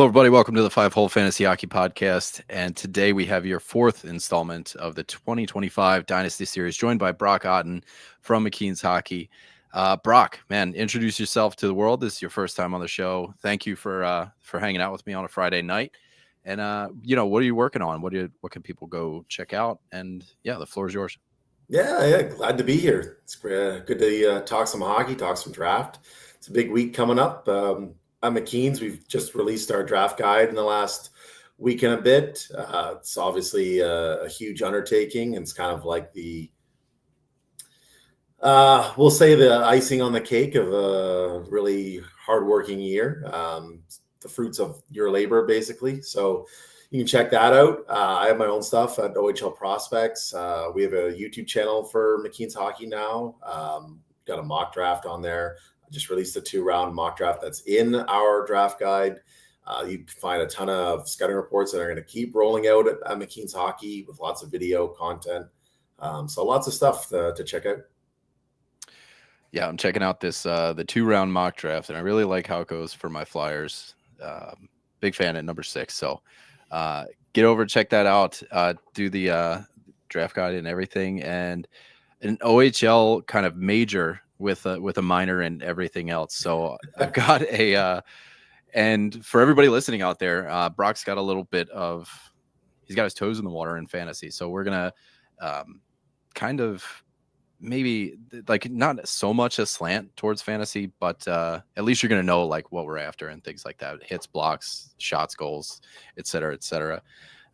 Hello, everybody. Welcome to the Five Hole Fantasy Hockey Podcast. And today we have your fourth installment of the 2025 Dynasty Series, joined by Brock Otten from McKeen's Hockey. Brock, man, introduce yourself to the world. This is your first time on the show. Thank you for hanging out with me on a Friday night. And what are you working on? What can people go check out? And yeah, the floor is yours. Yeah, glad to be here. It's good to talk some hockey, talk some draft. It's a big week coming up. At McKeen's, we've just released our draft guide in the last week and a bit. It's obviously a huge undertaking, and it's kind of like we'll say the icing on the cake of a really hardworking year. The fruits of your labor, basically. So you can check that out. I have my own stuff at OHL Prospects. We have a YouTube channel for McKeen's Hockey now. Got a mock draft on there. I just released a 2-round mock draft that's in our draft guide. You can find a ton of scouting reports that are going to keep rolling out at McKeen's Hockey with lots of video content. So lots of stuff to check out. Yeah, I'm checking out this the 2-round mock draft, and I really like how it goes for my Flyers. Big fan at number 6. So get over, check that out. Do the draft guide and everything, and an OHL kind of major with a minor and everything else. So I've got and for everybody listening out there, Brock's got a little bit he's got his toes in the water in fantasy. So we're gonna kind of maybe like not so much a slant towards fantasy, but at least you're gonna know like what we're after and things like that: hits, blocks, shots, goals, etc., etc.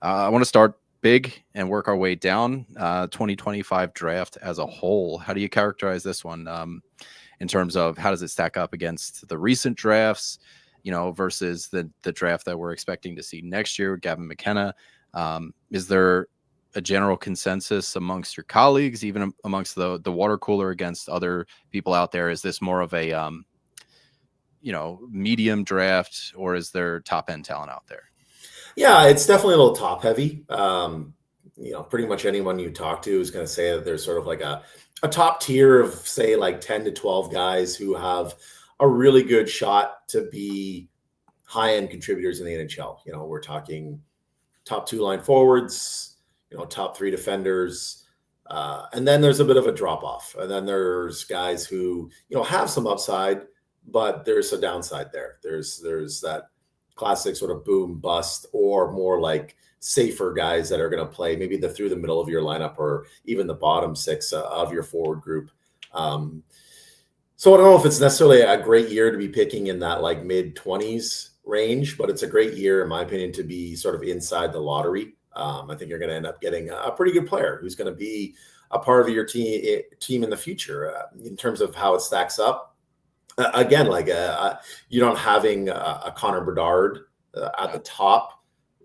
I want to start big and work our way down. 2025 draft as a whole, how do you characterize this one in terms of how does it stack up against the recent drafts, versus the draft that we're expecting to see next year with Gavin McKenna? Is there a general consensus amongst your colleagues, even amongst the water cooler against other people out there? Is this more of a medium draft, or is there top end talent out there? Yeah, it's definitely a little top heavy. Pretty much anyone you talk to is going to say that there's sort of like a top tier of, say, like 10 to 12 guys who have a really good shot to be high-end contributors in the NHL. We're talking top 2 line forwards, top 3 defenders. And then there's a bit of a drop off. And then there's guys who, have some upside, but there's a downside there. There's that classic sort of boom bust, or more like safer guys that are going to play maybe through the middle of your lineup, or even the bottom 6 of your forward group. So I don't know if it's necessarily a great year to be picking in that like mid-20s range, but it's a great year, in my opinion, to be sort of inside the lottery. I think you're going to end up getting a pretty good player who's going to be a part of your team in the future. In terms of how it stacks up, again, like you don't having a Connor Bedard at the top,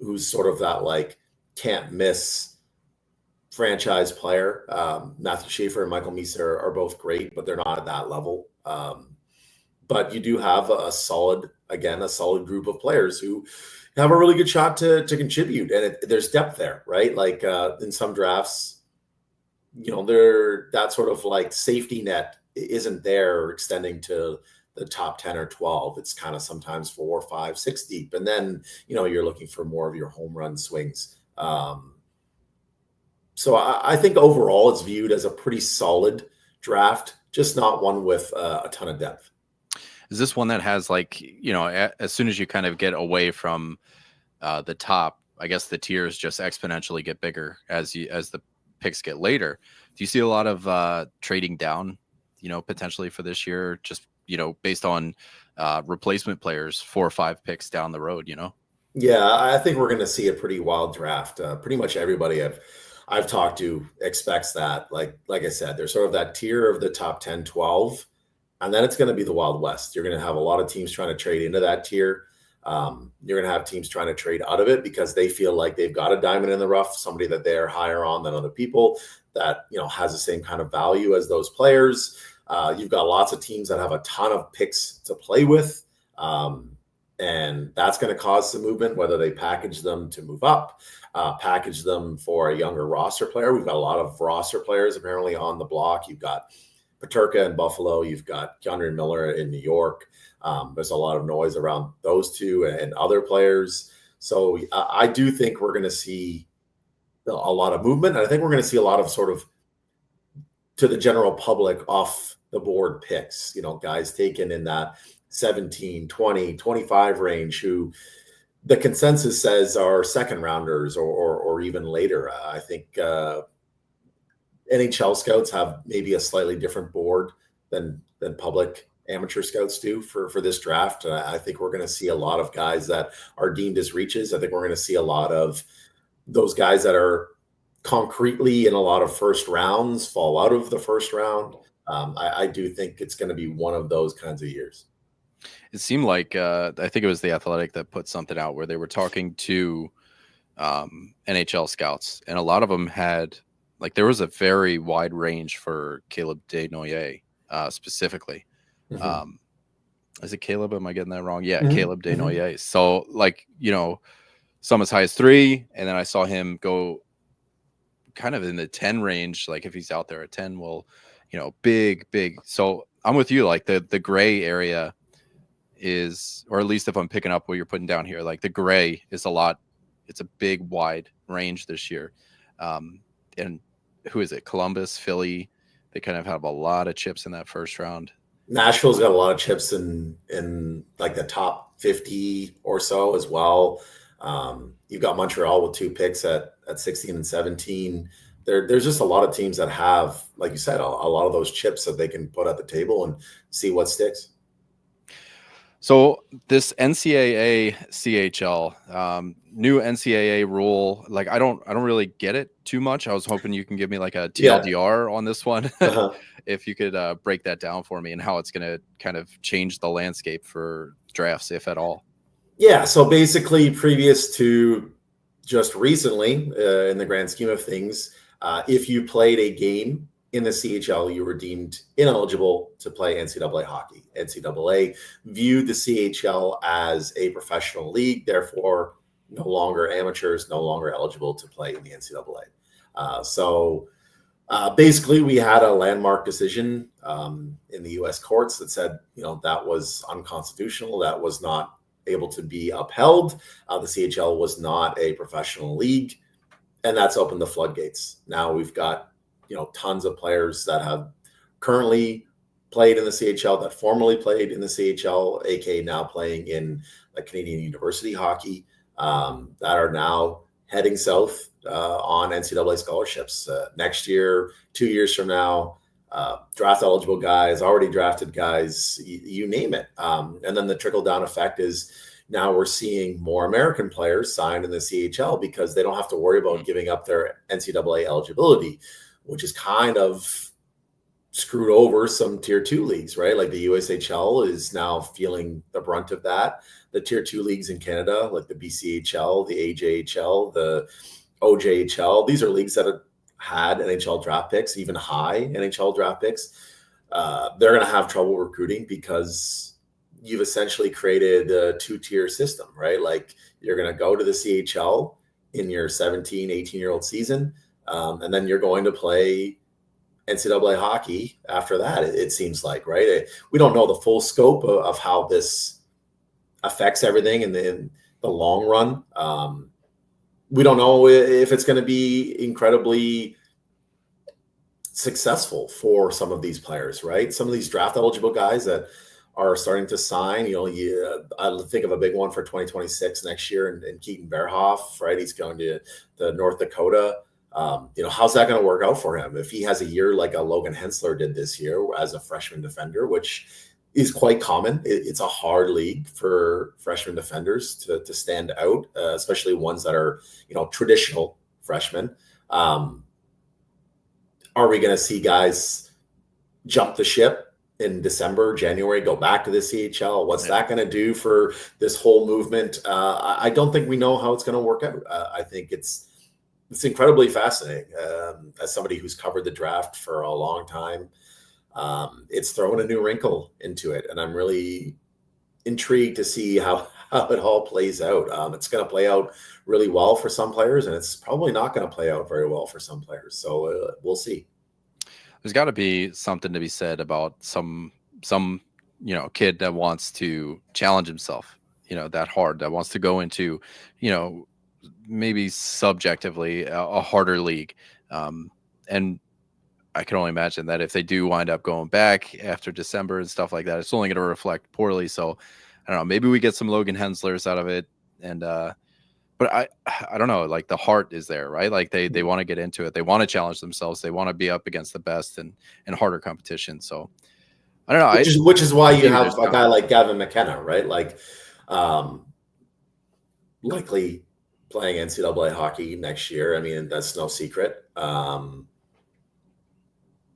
who's sort of that like can't miss franchise player. Matthew Schaefer and Michael Misa are both great, but they're not at that level. But you do have a solid group of players who have a really good shot to contribute, and there's depth there, right? Like in some drafts, that sort of like safety net isn't there extending to the top 10 or 12. It's kind of sometimes 4, 5, 6 deep. And then, you're looking for more of your home run swings. So I think overall it's viewed as a pretty solid draft, just not one with a ton of depth. Is this one that has like, as soon as you kind of get away from the top, I guess the tiers just exponentially get bigger as the picks get later? Do you see a lot of trading down, potentially for this year, just, based on replacement players 4 or 5 picks down the road, Yeah, I think we're going to see a pretty wild draft. Pretty much everybody I've talked to expects that. Like I said, there's sort of that tier of the top 10, 12, and then it's going to be the Wild West. You're going to have a lot of teams trying to trade into that tier. You're going to have teams trying to trade out of it because they feel like they've got a diamond in the rough, somebody that they're higher on than other people, that has the same kind of value as those players. You've got lots of teams that have a ton of picks to play with, and that's going to cause some movement, whether they package them to move up, package them for a younger roster player. We've got a lot of roster players apparently on the block. You've got Paterka in Buffalo. You've got Keandre Miller in New York. There's a lot of noise around those two and other players. So I do think we're going to see a lot of movement. And I think we're going to see a lot of sort of, to the general public, off the board picks, guys taken in that 17, 20, 25 range who the consensus says are second rounders or even later. I think NHL scouts have maybe a slightly different board than public amateur scouts do for this draft. I think we're going to see a lot of guys that are deemed as reaches. I think we're going to see a lot of those guys that are concretely in a lot of first rounds fall out of the first round. I do think it's going to be one of those kinds of years. It seemed like I think it was The Athletic that put something out where they were talking to NHL scouts, and a lot of them had, like, there was a very wide range for Caleb Desnoyers specifically. Mm-hmm. Is it Caleb? Am I getting that wrong? Yeah, Mm-hmm. Caleb Desnoyers. So, like, some as high as 3, and then I saw him go kind of in the 10 range. Like, if he's out there at 10, well, big. So I'm with you. Like, the gray area is, or at least if I'm picking up what you're putting down here, like the gray is a lot. It's a big, wide range this year. And who is it? Columbus, Philly. They kind of have a lot of chips in that first round. Nashville's got a lot of chips in like the top 50 or so as well. You've got Montreal with 2 picks at 16 and 17. There's just a lot of teams that have, like you said, a lot of those chips that they can put at the table and see what sticks. So this NCAA CHL, new NCAA rule, like I don't really get it too much. I was hoping you can give me like a TLDR on this one. Uh-huh. If you could break that down for me and how it's going to kind of change the landscape for drafts, if at all. Yeah. So basically, previous to just recently, in the grand scheme of things, if you played a game in the CHL, you were deemed ineligible to play NCAA hockey. NCAA viewed the CHL as a professional league, therefore no longer amateurs, no longer eligible to play in the NCAA. So basically we had a landmark decision in the U.S. courts that said, that was unconstitutional. That was not able to be upheld. The CHL was not a professional league, and that's opened the floodgates. Now we've got tons of players that have currently played in the CHL, that formerly played in the CHL, aka now playing in like Canadian university hockey, that are now heading south on NCAA scholarships next year, 2 years from now. Draft eligible guys, already drafted guys, you name it. And then the trickle down effect is now we're seeing more American players signed in the CHL because they don't have to worry about giving up their NCAA eligibility, which is kind of screwed over some tier 2 leagues, right? Like the USHL is now feeling the brunt of that. The tier 2 leagues in Canada, like the BCHL, the AJHL, the OJHL, these are leagues that have had NHL draft picks, even high NHL draft picks. They're going to have trouble recruiting because you've essentially created a 2-tier system, right? Like you're going to go to the CHL in your 17, 18-year-old season, and then you're going to play NCAA hockey after that, it seems like, right? We don't know the full scope of how this affects everything in the long run. We don't know if it's going to be incredibly successful for some of these players, right? Some of these draft eligible guys that are starting to sign, I think of a big one for 2026 next year, and Keaton Berhoff, right? He's going to North Dakota. How's that going to work out for him if he has a year like a Logan Hensler did this year as a freshman defender, which is quite common. It's a hard league for freshman defenders to stand out, especially ones that are, traditional freshmen. Are we going to see guys jump the ship in December, January, go back to the CHL? What's that going to do for this whole movement? I don't think we know how it's going to work out. I think it's incredibly fascinating. As somebody who's covered the draft for a long time, it's throwing a new wrinkle into it. And I'm really intrigued to see how it all plays out. It's going to play out really well for some players, and it's probably not going to play out very well for some players. So we'll see. there's got to be something to be said about some kid that wants to challenge himself, that hard, that wants to go into, maybe subjectively a harder league. And I can only imagine that if they do wind up going back after December and stuff like that, it's only going to reflect poorly. So I don't know, maybe we get some Logan Henslers out of it. And, but I don't know, like the heart is there, right? Like they want to get into it. They want to challenge themselves. They want to be up against the best and harder competition. So I don't know. Which is why you maybe have there's a guy like Gavin McKenna, right? Like, likely playing NCAA hockey next year. I mean, that's no secret.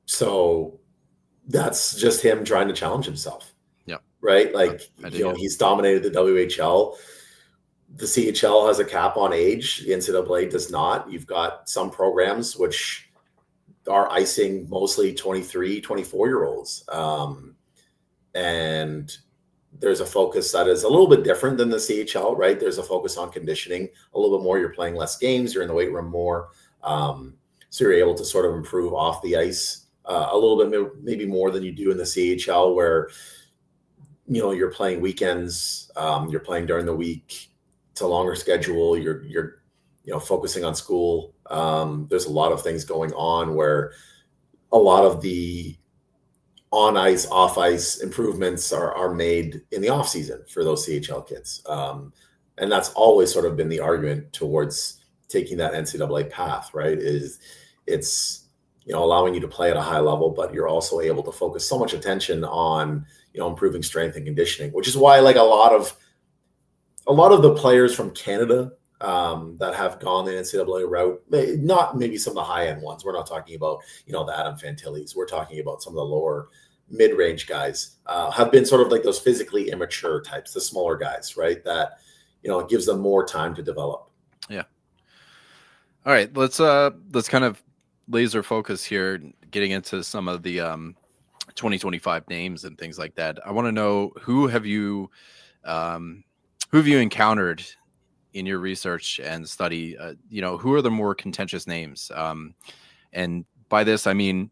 So that's just him trying to challenge himself. Yeah. Right. Like, he's dominated the WHL. The CHL has a cap on age. The NCAA does not. You've got some programs which are icing mostly 23, 24-year-olds. And there's a focus that is a little bit different than the CHL, right? There's a focus on conditioning a little bit more. You're playing less games. You're in the weight room more. So you're able to sort of improve off the ice a little bit, maybe more than you do in the CHL, where, you're playing weekends, you're playing during the week. It's a longer schedule. You're focusing on school. There's a lot of things going on where a lot of the on ice, off ice improvements are made in the off season for those CHL kids. And that's always sort of been the argument towards taking that NCAA path, right? It's allowing you to play at a high level, but you're also able to focus so much attention on, improving strength and conditioning, which is why like a lot of the players from Canada that have gone the NCAA route, not maybe some of the high end ones. We're not talking about, the Adam Fantillis. We're talking about some of the lower mid-range guys, have been sort of like those physically immature types, the smaller guys, right? That, it gives them more time to develop. Yeah. All right. Let's kind of laser focus here, getting into some of the 2025 names and things like that. I want to know, who have you encountered in your research and study? Who are the more contentious names? And by this, I mean,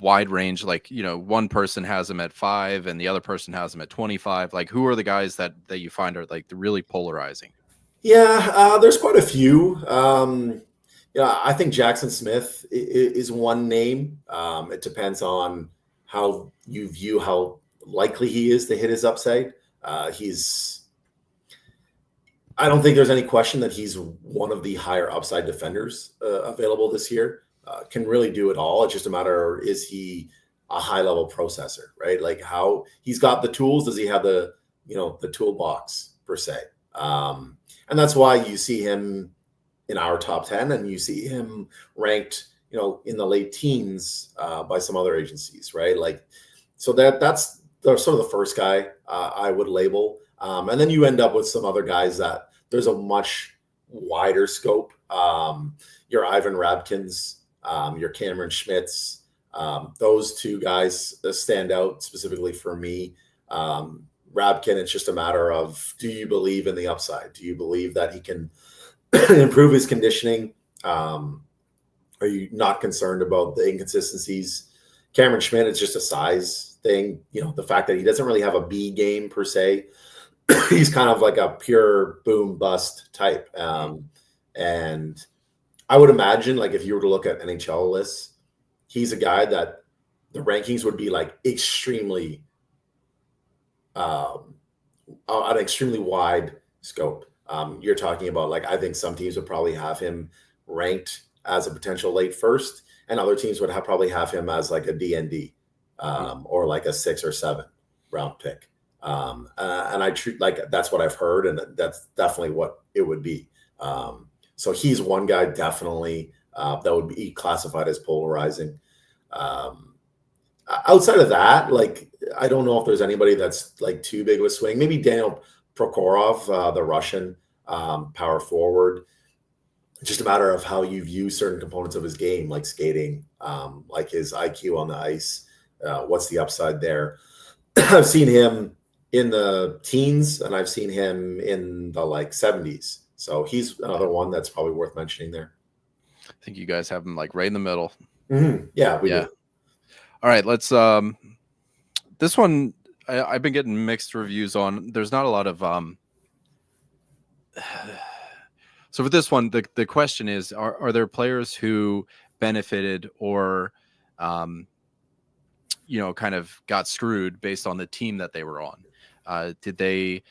wide range, like, one person has them at 5 and the other person has them at 25. Like, who are the guys that you find are like really polarizing? Yeah, there's quite a few. I think Jackson Smith is one name. It depends on how you view how likely he is to hit his upside. I don't think there's any question that he's one of the higher upside defenders available this year. Can really do it all. It's just a matter, is he a high level processor, right? Like, how he's got the tools. Does he have the toolbox per se? And that's why you see him in our top 10 and you see him ranked, in the late teens by some other agencies, right? Like, so that's sort of the first guy I would label. And then you end up with some other guys that there's a much wider scope. Your Ivan Rabkins, your Cameron Schmitz, those two guys stand out specifically for me. Rabkin, it's just a matter of, do you believe in the upside? Do you believe that he can improve his conditioning? Are you not concerned about the inconsistencies? Cameron Schmidt, it's just a size thing. The fact that he doesn't really have a B game per se. He's kind of like a pure boom bust type. And I would imagine, like, if you were to look at NHL lists, he's a guy that the rankings would be like extremely, an extremely wide scope. You're talking about, like, I think some teams would probably have him ranked as a potential late first, and other teams would probably have him as like a DND or like a 6 or 7 round pick. And I treat, like, that's what I've heard, and that's definitely what it would be. So he's one guy definitely that would be classified as polarizing. Outside of that, like, I don't know if there's anybody that's like too big of a swing. Maybe Daniel Prokhorov, the Russian power forward. It's just a matter of how you view certain components of his game, like skating, like his IQ on the ice. What's the upside there? I've seen him in the teens, and I've seen him in the like 70s. So he's another one that's probably worth mentioning there. I think you guys have him like right in the middle. Yeah, we Yeah. do. All right, let's this one I've been getting mixed reviews on. There's not a lot of so for this one, the question is, are there players who benefited or kind of got screwed based on the team that they were on? Did they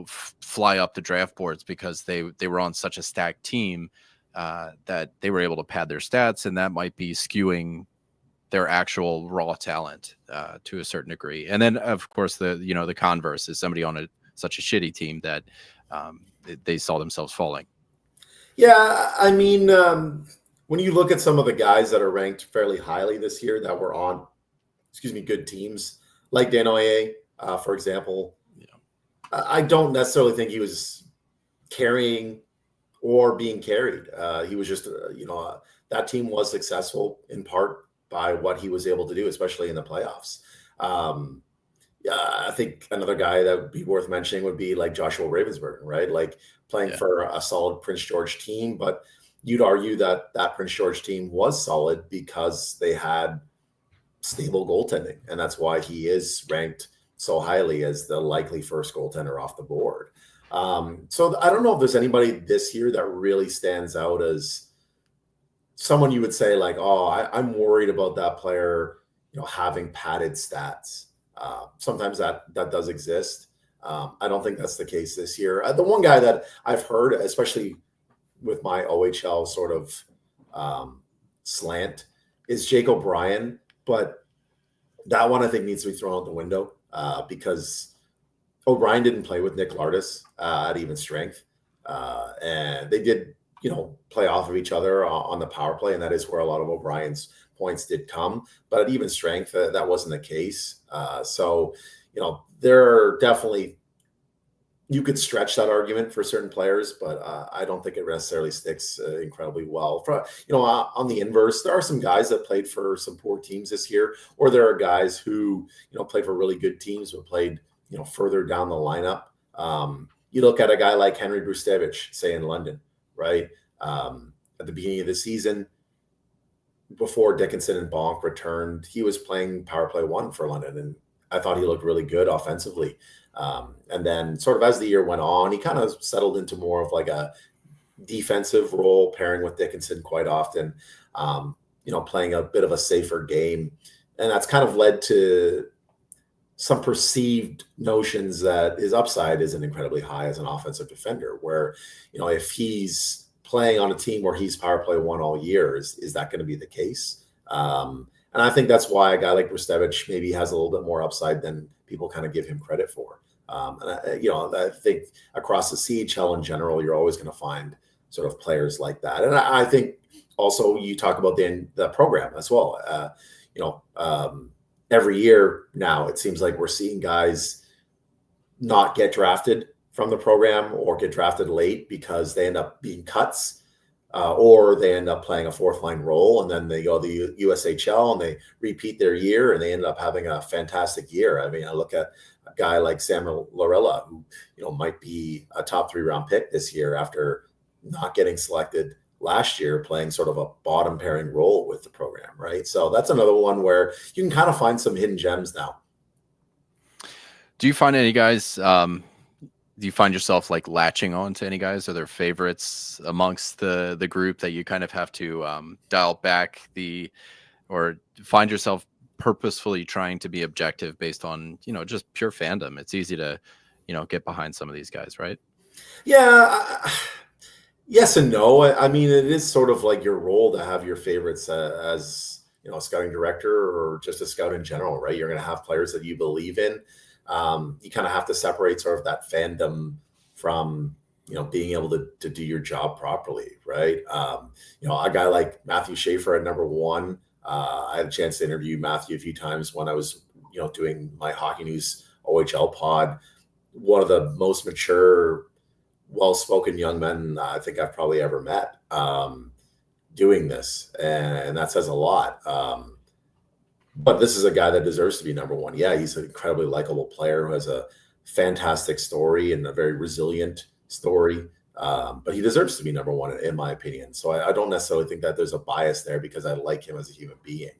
fly up the draft boards because they were on such a stacked team that they were able to pad their stats, and that might be skewing their actual raw talent to a certain degree? And then of course the converse is somebody on such a shitty team that they saw themselves falling. Yeah, I mean, when you look at some of the guys that are ranked fairly highly this year that were on, good teams, like Denoye, for example, I don't necessarily think he was carrying or being carried. He was just, that team was successful in part by what he was able to do, especially in the playoffs. Yeah, I think another guy that would be worth mentioning would be like Joshua Ravensburger, right? Like playing for a solid Prince George team, but you'd argue that that Prince George team was solid because they had stable goaltending, and that's why he is ranked so highly as the likely first goaltender off the board. So I don't know if there's anybody this year that really stands out as someone you would say like, oh, I'm worried about that player, having padded stats. Sometimes that does exist. I don't think that's the case this year. The one guy that I've heard, especially with my OHL sort of slant, is Jake O'Brien, but that one I think needs to be thrown out the window because O'Brien didn't play with Nick Lardis at even strength, and they did, play off of each other on the power play, and that is where a lot of O'Brien's points did come. But at even strength, that wasn't the case. So, there are definitely, you could stretch that argument for certain players, but I don't think it necessarily sticks incredibly well. On the inverse, there are some guys that played for some poor teams this year, or there are guys who, played for really good teams but played, further down the lineup. You look at a guy like Henry Brustevich, say in London, right? At the beginning of the season, before Dickinson and Bonk returned, he was playing power play 1 for London, and I thought he looked really good offensively. And then sort of as the year went on, he kind of settled into more of like a defensive role, pairing with Dickinson quite often, playing a bit of a safer game. And that's kind of led to some perceived notions that his upside isn't incredibly high as an offensive defender, where, if he's playing on a team where he's power play 1 all year, is that going to be the case? And I think that's why a guy like Brustevich maybe has a little bit more upside than people kind of give him credit for. I think across the CHL in general, you're always going to find sort of players like that. And I think also you talk about the program as well. Every year now, it seems like we're seeing guys not get drafted from the program or get drafted late because they end up being cuts or they end up playing a 4th line role, and then they go to the USHL and they repeat their year and they end up having a fantastic year. I mean, I look at a guy like Samuel Lorella, who, might be a top 3 round pick this year after not getting selected last year, playing sort of a bottom pairing role with the program, right? So that's another one where you can kind of find some hidden gems now. Do you find any guys, do you find yourself like latching on to any guys? Are there favorites amongst the group that you kind of have to dial back or find yourself purposefully trying to be objective based on, just pure fandom? It's easy to, get behind some of these guys, right? Yeah. Yes and no. I mean, it is sort of like your role to have your favorites as, a scouting director or just a scout in general, right? You're going to have players that you believe in. You kind of have to separate sort of that fandom from, being able to do your job properly, right? A guy like Matthew Schaefer at number 1, I had a chance to interview Matthew a few times when I was, doing my Hockey News OHL pod. One of the most mature, well-spoken young men I think I've probably ever met doing this, and that says a lot. But this is a guy that deserves to be number 1. Yeah, he's an incredibly likable player who has a fantastic story and a very resilient story. But he deserves to be number one, in my opinion. So I don't necessarily think that there's a bias there because I like him as a human being.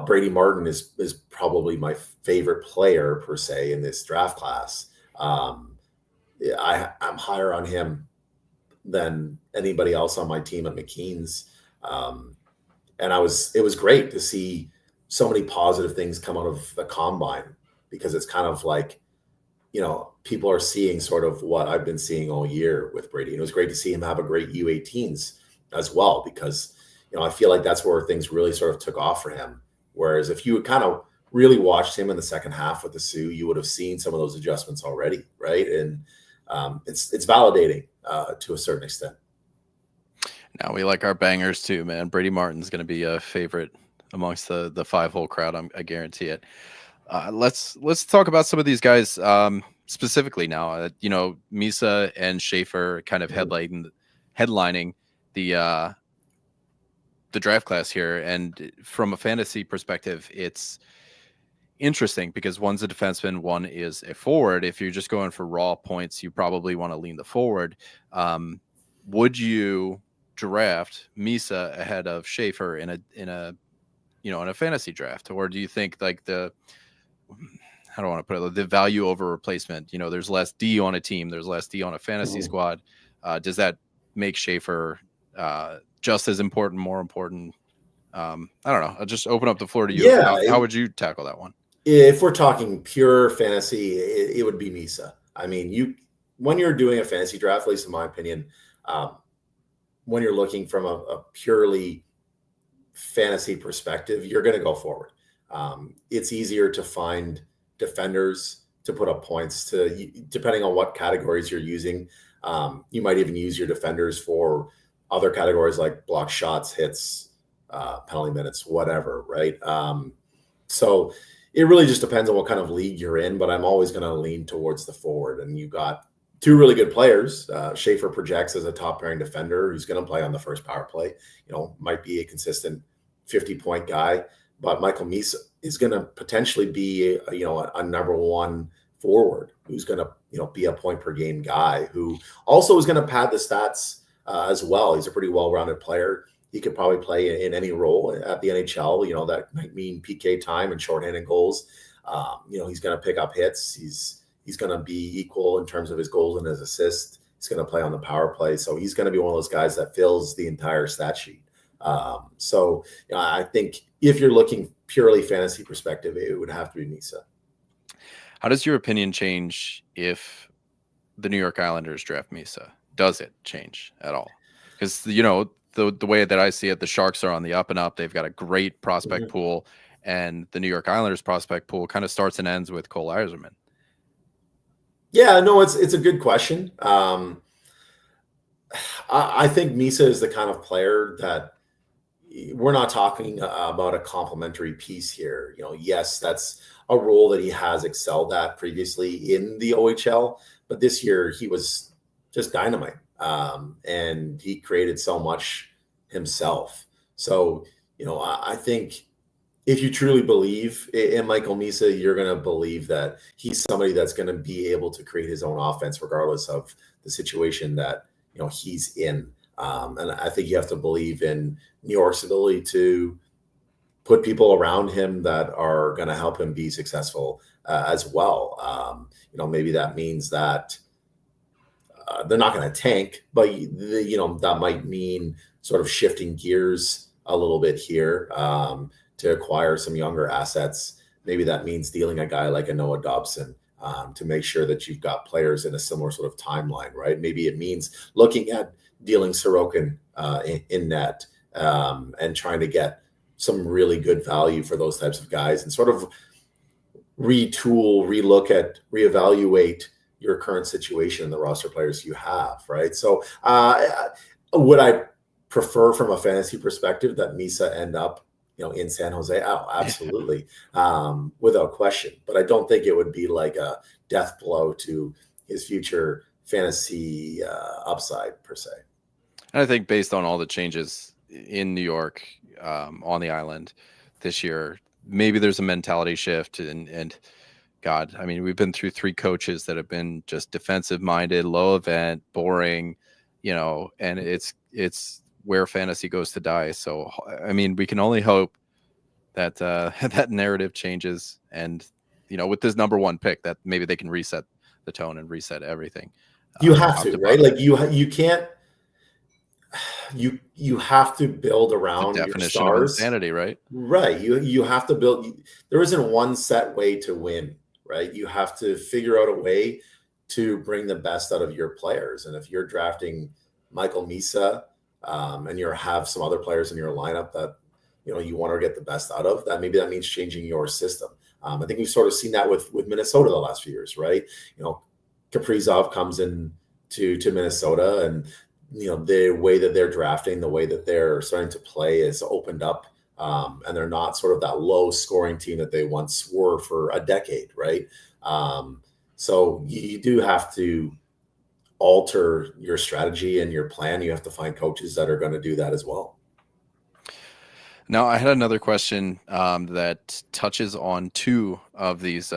Brady Martin is probably my favorite player per se in this draft class. I'm higher on him than anybody else on my team at McKeen's. And it was great to see so many positive things come out of the combine, because it's kind of like, people are seeing sort of what I've been seeing all year with Brady. And it was great to see him have a great U18s as well, because, I feel like that's where things really sort of took off for him. Whereas if you had kind of really watched him in the second half with the Sioux, you would have seen some of those adjustments already, right? And it's validating to a certain extent. Now we like our bangers too, man. Brady Martin's going to be a favorite amongst the 5-hole crowd. I guarantee it. Let's talk about some of these guys specifically now. Misa and Schaefer kind of headlining the draft class here, and from a fantasy perspective, it's interesting because one's a defenseman, one is a forward. If you're just going for raw points, you probably want to lean the forward. Would you draft Misa ahead of Schaefer in a fantasy draft, or do you think like how do I want to put it, the value over replacement? There's less D on a team, there's less D on a fantasy squad. Does that make Schaefer just as important, more important? I don't know. I'll just open up the floor to you. Yeah, How would you tackle that one? If we're talking pure fantasy, it would be Misa. I mean, when you're doing a fantasy draft, at least in my opinion, when you're looking from a purely fantasy perspective, you're going to go forward. It's easier to find defenders to put up points to, depending on what categories you're using. You might even use your defenders for other categories like block shots, hits, penalty minutes, whatever, right? So it really just depends on what kind of league you're in, but I'm always going to lean towards the forward. And you got two really good players. Schaefer projects as a top pairing defender who's going to play on the first power play. Might be a consistent 50-point guy, but Michael Misa is going to potentially be a number one forward who's going to be a point per game guy, who also is going to pad the stats as well. He's a pretty well-rounded player. He could probably play in any role at the NHL. That might mean PK time and shorthanded goals. He's going to pick up hits. He's going to be equal in terms of his goals and his assists. He's going to play on the power play. So he's going to be one of those guys that fills the entire stat sheet. I think if you're looking purely fantasy perspective, it would have to be Misa. How does your opinion change if the New York Islanders draft Misa? Does it change at all? Because, the way that I see it, the Sharks are on the up and up. They've got a great prospect pool, and the New York Islanders prospect pool kind of starts and ends with Cole Yzerman. Yeah, no, it's a good question. I think Misa is the kind of player that we're not talking about a complementary piece here. Yes, that's a role that he has excelled at previously in the OHL, but this year he was just dynamite. And he created so much himself. So, I think if you truly believe in Michael Misa, you're going to believe that he's somebody that's going to be able to create his own offense regardless of the situation that, he's in. And I think you have to believe in New York's ability to put people around him that are going to help him be successful as well. Maybe that means that they're not going to tank, but that might mean sort of shifting gears a little bit here to acquire some younger assets. Maybe that means dealing a guy like a Noah Dobson to make sure that you've got players in a similar sort of timeline, right? Maybe it means looking at dealing Sorokin in net and trying to get some really good value for those types of guys and sort of retool, reevaluate your current situation and the roster players you have, right? So would I prefer from a fantasy perspective that Misa end up, in San Jose? Oh, absolutely. Without question. But I don't think it would be like a death blow to his future fantasy upside per se. And I think based on all the changes in New York on the island this year, maybe there's a mentality shift and God, I mean, we've been through 3 coaches that have been just defensive minded, low event, boring, and it's where fantasy goes to die. So, I mean, we can only hope that that narrative changes, and with this number 1 pick, that maybe they can reset the tone and reset everything. You have top to, to right? bottom. Like you can't. You have to build The around your definition of stars, insanity, right? right? You have to build. There isn't one set way to win, right? You have to figure out a way to bring the best out of your players. And if you're drafting Michael Misa, and you have some other players in your lineup that you want to get the best out of, that maybe that means changing your system. I think we've sort of seen that with Minnesota the last few years, right? Kaprizov comes in to Minnesota, and the way that they're drafting, the way that they're starting to play is opened up, and they're not sort of that low scoring team that they once were for a decade, right? So you do have to alter your strategy and your plan. You have to find coaches that are going to do that as well. Now, I had another question that touches on 2 of these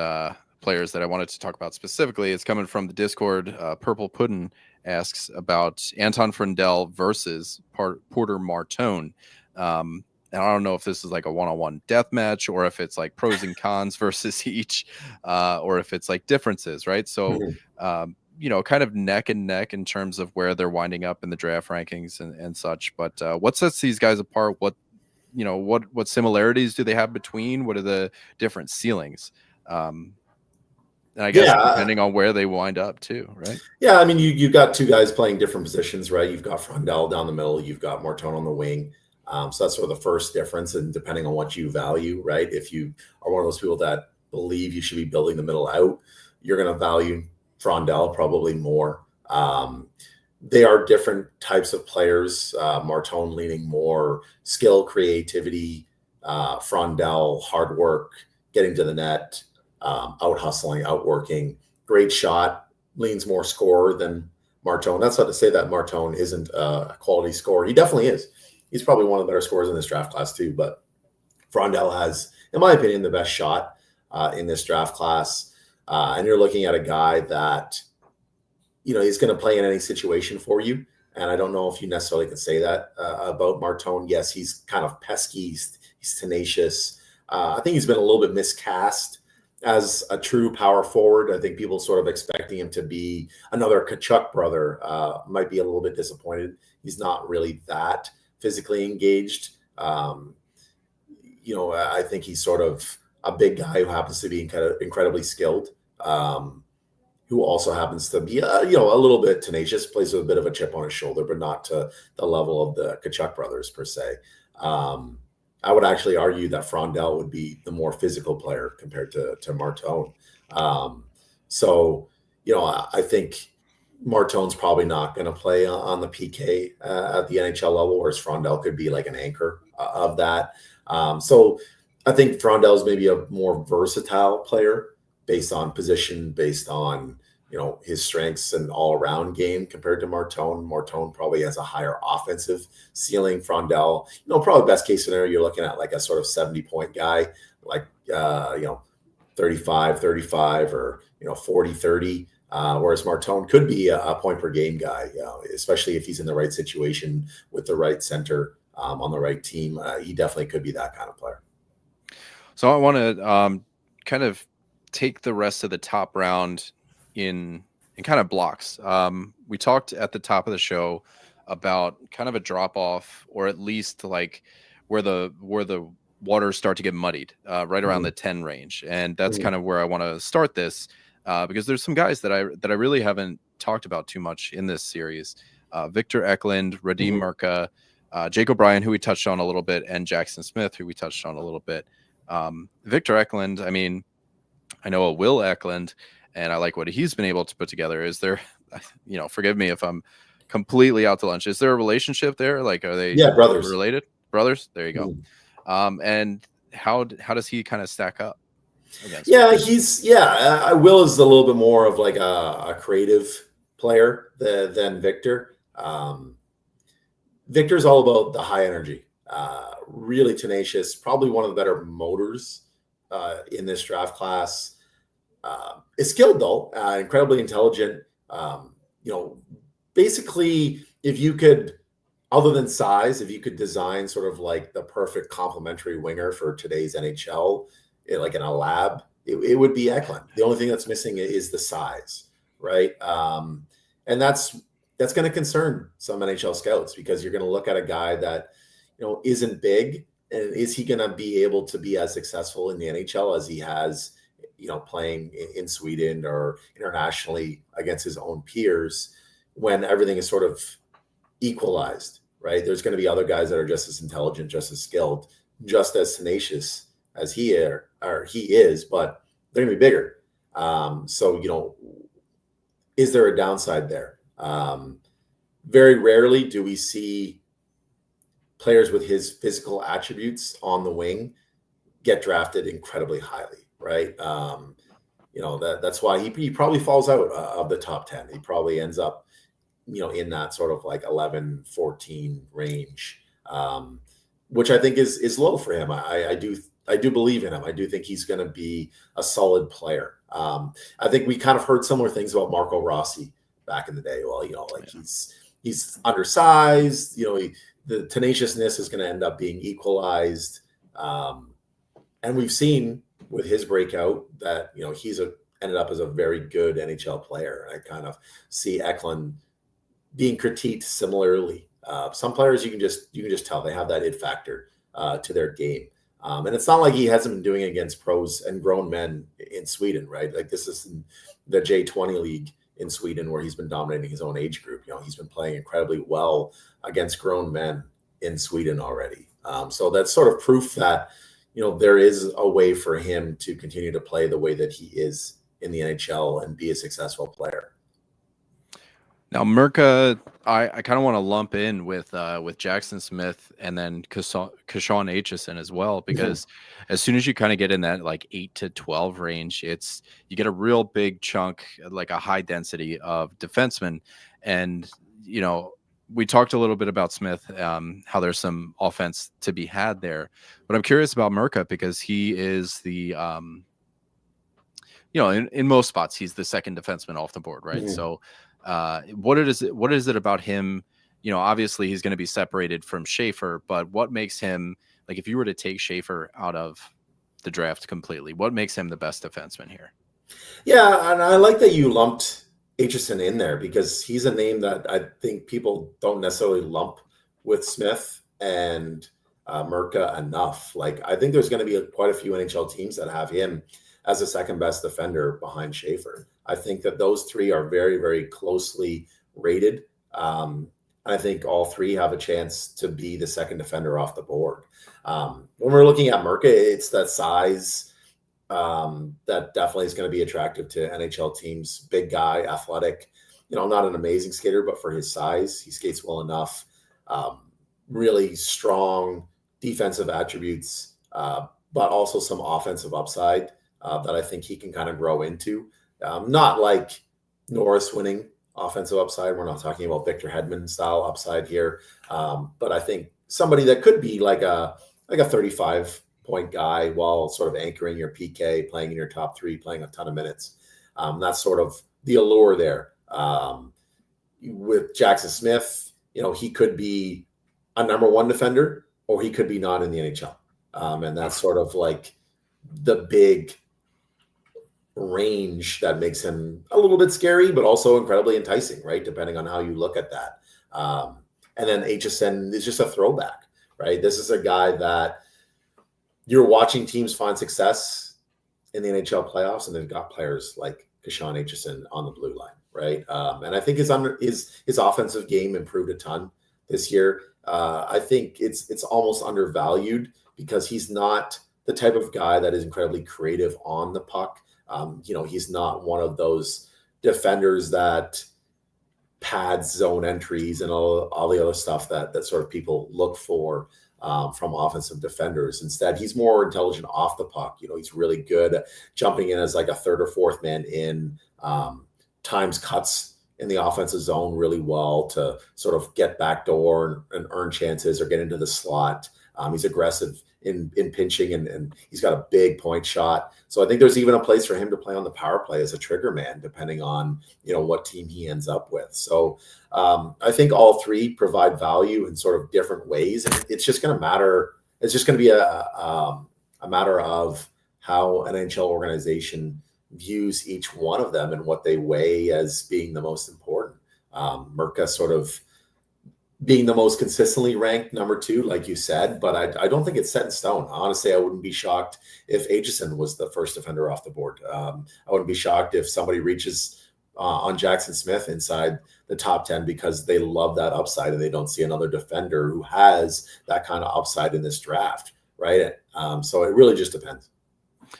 players that I wanted to talk about specifically. It's coming from the Discord. Purple Puddin asks about Anton Frundell versus Porter Martone. And I don't know if this is like a one-on-one death match, or if it's like pros and cons versus each, or if it's like differences, right? So, kind of neck and neck in terms of where they're winding up in the draft rankings and such. But what sets these guys apart? What similarities do they have between? What are the different ceilings? And I guess depending on where they wind up too, right? Yeah, I mean, you've got 2 guys playing different positions, right? You've got Frundell down the middle, you've got Martone on the wing. So that's sort of the first difference, and depending on what you value, right? If you are one of those people that believe you should be building the middle out, you're going to value Frundell probably more. They are different types of players. Martone leaning more skill, creativity. Frundell, hard work, getting to the net, out hustling, outworking. Great shot, leans more scorer than Martone. That's not to say that Martone isn't a quality scorer. He definitely is. He's probably one of the better scorers in this draft class too. But Frundell has, in my opinion, the best shot in this draft class. And you're looking at a guy that he's going to play in any situation for you. And I don't know if you necessarily can say that about Martone. Yes, he's kind of pesky. He's tenacious. I think he's been a little bit miscast as a true power forward. I think people sort of expecting him to be another Tkachuk brother. Might be a little bit disappointed. He's not really that physically engaged. I think he's sort of a big guy who happens to be incredibly skilled. Who also happens to be, a little bit tenacious, plays with a bit of a chip on his shoulder, but not to the level of the Tkachuk brothers per se. I would actually argue that Frundell would be the more physical player compared to Martone. I think Martone's probably not going to play on the PK at the NHL level, whereas Frundell could be like an anchor of that. So I think Frundell is maybe a more versatile player based on position, based on his strengths and all-around game compared to Martone. Martone probably has a higher offensive ceiling. Frundell, probably best case scenario, you're looking at like a sort of 70-point guy, like 35-35 or 40-30. Whereas Martone could be a point per game guy, especially if he's in the right situation with the right center on the right team. He definitely could be that kind of player. So I want to kind of take the rest of the top round in kind of blocks. We talked at the top of the show about kind of a drop off, or at least like where the waters start to get muddied, right around the 10 range, and that's kind of where I want to start this, because there's some guys that I really haven't talked about too much in this series. Victor Eklund, Radim Murka, Jake O'Brien, who we touched on a little bit, and Jackson Smith, who we touched on a little bit. Victor Eklund, I mean, I know a Will Eklund, and I like what he's been able to put together. Is there, forgive me if I'm completely out to lunch. Is there a relationship there? Like, are they brothers related? Brothers? There you go. And how does he kind of stack up against him? Will is a little bit more of like a creative player than Victor. Victor's all about the high energy, really tenacious, probably one of the better motors in this draft class. is skilled though, incredibly intelligent. You know, basically, if you could, other than size, if you could design sort of like the perfect complementary winger for today's NHL, like in a lab, it would be Eklund. The only thing that's missing is the size, right? And that's going to concern some NHL scouts, because you're going to look at a guy that, you know, isn't big, and is he going to be able to be as successful in the NHL as he has, you know, playing in Sweden or internationally against his own peers, when everything is sort of equalized, right? There's going to be other guys that are just as intelligent, just as skilled, just as tenacious as he is, but they're going to be bigger. So, you know, is there a downside there? Very rarely do we see players with his physical attributes on the wing get drafted incredibly highly, right? You know, that's why he probably falls out of the top 10. He probably ends up, you know, in that sort of like 11, 14 range, which I think is low for him. I do believe in him. I do think he's going to be a solid player. I think we kind of heard similar things about Marco Rossi back in the day. Well, you know, like he's undersized, you know, the tenaciousness is going to end up being equalized. And we've seen with his breakout that, you know, he's ended up as a very good NHL player. I kind of see Eklund being critiqued similarly. Some players you can just tell they have that it factor to their game. And it's not like he hasn't been doing it against pros and grown men in Sweden, right? Like this is the J20 league in Sweden, where he's been dominating his own age group. You know, he's been playing incredibly well against grown men in Sweden already. So that's sort of proof that, you know, there is a way for him to continue to play the way that he is in the NHL and be a successful player. Now, Mirka, I kind of want to lump in with Jackson Smith and then Kashawn Aitchison as well, because as soon as you kind of get in that like 8 to 12 range, you get a real big chunk, like a high density of defensemen. And, you know, we talked a little bit about Smith, how there's some offense to be had there, but I'm curious about Mirka, because he is the, you know, in most spots, he's the second defenseman off the board, right? So, what is it about him? You know, obviously he's going to be separated from Schaefer, but what makes him, like, if you were to take Schaefer out of the draft completely, what makes him the best defenseman here? Yeah, and I like that you lumped Aitchison in there, because he's a name that I think people don't necessarily lump with Smith and Mirka enough. Like, I think there's going to be quite a few NHL teams that have him as the second best defender behind Schaefer. I think that those three are very, very closely rated. I think all three have a chance to be the second defender off the board. When we're looking at Mirka, it's that size that definitely is going to be attractive to NHL teams. Big guy, athletic, you know, not an amazing skater, but for his size, he skates well enough. Really strong defensive attributes, but also some offensive upside that I think he can kind of grow into. Not like Norris winning offensive upside. We're not talking about Victor Hedman style upside here. But I think somebody that could be like a 35-point guy while sort of anchoring your PK, playing in your top three, playing a ton of minutes. That's sort of the allure there. With Jackson Smith, you know, he could be a number one defender, or he could be not in the NHL. And that's sort of like the big range that makes him a little bit scary, but also incredibly enticing, right? Depending on how you look at that. And then Aitchison is just a throwback, right? This is a guy that you're watching teams find success in the NHL playoffs, and they've got players like Kashawn Aitchison on the blue line, right? And I think his offensive game improved a ton this year. I think it's almost undervalued, because he's not the type of guy that is incredibly creative on the puck. You know, he's not one of those defenders that pads zone entries and all the other stuff that sort of people look for from offensive defenders. Instead, he's more intelligent off the puck. You know, he's really good at jumping in as like a third or fourth man in, times cuts in the offensive zone really well to sort of get backdoor and earn chances or get into the slot. He's aggressive in pinching, and he's got a big point shot. So I think there's even a place for him to play on the power play as a trigger man, depending on what team he ends up with. So I think all three provide value in sort of different ways, and it's just going to matter. It's just going to be a matter of how an NHL organization views each one of them and what they weigh as being the most important. Merca sort of being the most consistently ranked number 2, like you said, but I don't think it's set in stone. Honestly, I wouldn't be shocked if Aitchison was the first defender off the board. I wouldn't be shocked if somebody reaches on Jackson Smith inside the top 10 because they love that upside and they don't see another defender who has that kind of upside in this draft, right? So it really just depends.